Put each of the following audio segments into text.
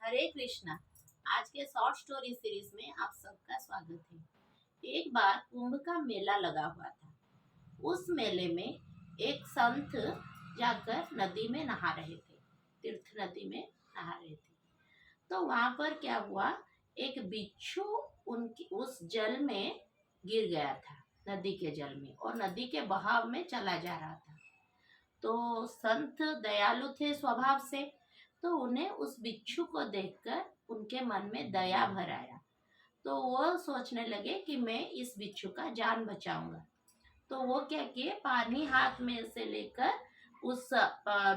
हरे कृष्णा। आज के short story series में आप सबका स्वागत है। एक बार कुंभ का मेला लगा हुआ था। उस मेले में एक संत जाकर नदी में नहा रहे थे, तीर्थ नदी में नहा रहे थे। तो वहां पर क्या हुआ, एक बिच्छू उनकी उस जल में गिर गया था, नदी के जल में, और नदी के बहाव में चला जा रहा था। तो संत दयालु थे स्वभाव से, तो उन्हें उस बिच्छू को देखकर उनके मन में दया भर आया। तो वो सोचने लगे कि मैं इस बिच्छू का जान बचाऊंगा। तो वो क्या किए, पानी हाथ में से लेकर उस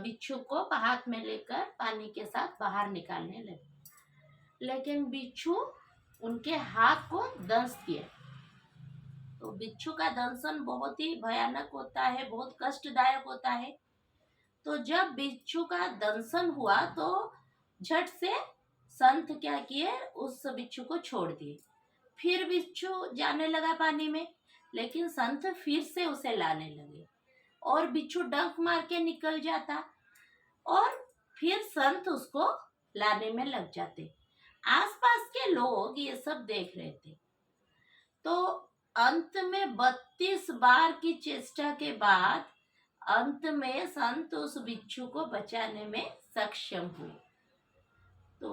बिच्छू को हाथ में लेकर पानी के साथ बाहर निकालने लगे। लेकिन बिच्छू उनके हाथ को दंश किया। तो बिच्छू का दंशन बहुत ही भयानक होता है, बहुत कष्टदायक होता है। तो जब बिच्छू का दंशन हुआ तो झट से संत क्या किए, उस बिच्छू को छोड़ दिए। फिर बिच्छू जाने लगा पानी में, लेकिन संत फिर से उसे लाने लगे और बिच्छू डंक मार के निकल जाता और फिर संत उसको लाने में लग जाते। आसपास के लोग ये सब देख रहे थे। तो अंत में 32 बार की चेष्टा के बाद अंत में संत उस बिच्छू को बचाने में सक्षम हुए। तो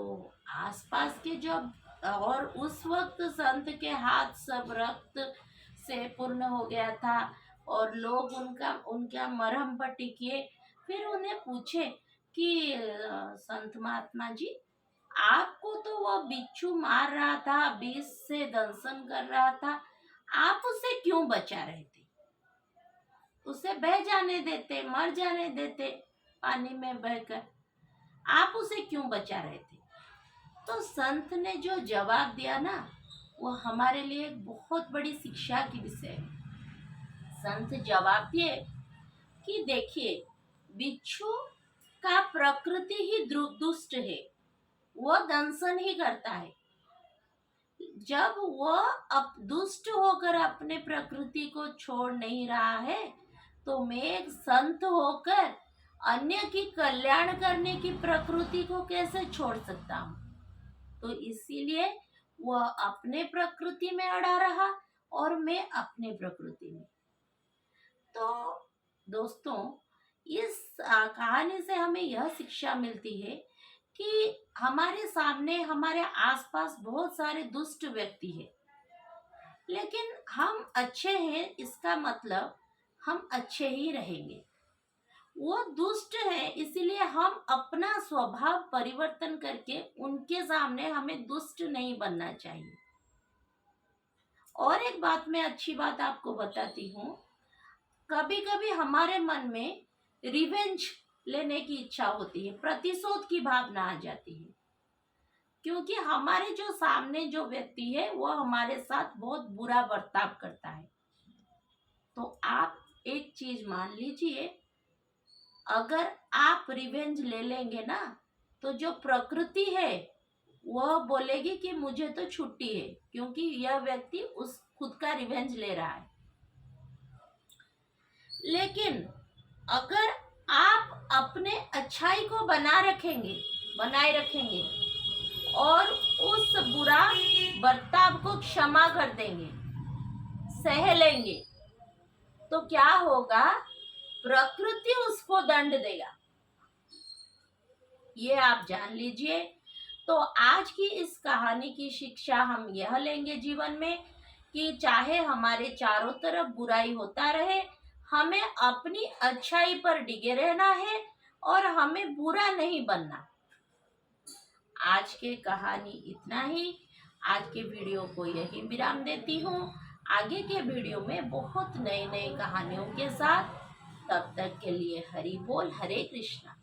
आसपास के जब, और उस वक्त संत के हाथ सब रक्त से पूर्ण हो गया था और लोग उनका मरहम पट्टी किए। फिर उन्हें पूछे कि संत महात्मा जी, आपको तो वो बिच्छू मार रहा था, विष से दंशन कर रहा था, आप उसे क्यों बचा रहे थे? उसे बह जाने देते, मर जाने देते पानी में बहकर, आप उसे क्यों बचा रहे थे? तो संत ने जो जवाब दिया ना, वो हमारे लिए एक बहुत बड़ी शिक्षा की विषय है। संत जवाब दिए कि देखिए, बिच्छू का प्रकृति ही दुष्ट है, वो दंशन ही करता है। जब वो अब दुष्ट होकर अपने प्रकृति को छोड़ नहीं रहा है, तो मैं एक संत होकर अन्य की कल्याण करने की प्रकृति को कैसे छोड़ सकता हूँ? तो इसीलिए वह अपने प्रकृति में अड़ा रहा और मैं अपने प्रकृति में। तो दोस्तों, इस कहानी से हमें यह शिक्षा मिलती है कि हमारे सामने, हमारे आसपास बहुत सारे दुष्ट व्यक्ति हैं, लेकिन हम अच्छे हैं, इसका मतलब हम अच्छे ही रहेंगे। वो दुष्ट है, इसीलिए हम अपना स्वभाव परिवर्तन करके उनके सामने हमें दुष्ट नहीं बनना चाहिए। और एक बात, मैं अच्छी बात आपको बताती हूँ, कभी कभी हमारे मन में रिवेंज लेने की इच्छा होती है, प्रतिशोध की भावना आ जाती है, क्योंकि हमारे जो सामने जो व्यक्ति है वो हमारे साथ बहुत बुरा बर्ताव करता है। तो आप एक चीज मान लीजिए, अगर आप रिवेंज ले लेंगे ना, तो जो प्रकृति है वह बोलेगी कि मुझे तो छुट्टी है, क्योंकि यह व्यक्ति उस खुद का रिवेंज ले रहा है। लेकिन अगर आप अपने अच्छाई को बनाए रखेंगे और उस बुरा बर्ताव को क्षमा कर देंगे, सह लेंगे, तो क्या होगा, प्रकृति उसको दंड देगा, ये आप जान लीजिए। तो आज की इस कहानी की शिक्षा हम यह लेंगे जीवन में कि चाहे हमारे चारों तरफ बुराई होता रहे, हमें अपनी अच्छाई पर डिगे रहना है और हमें बुरा नहीं बनना। आज के कहानी इतना ही। आज के वीडियो को यही विराम देती हूँ। आगे के वीडियो में बहुत नए नए कहानियों के साथ, तब तक के लिए हरि बोल, हरे कृष्णा।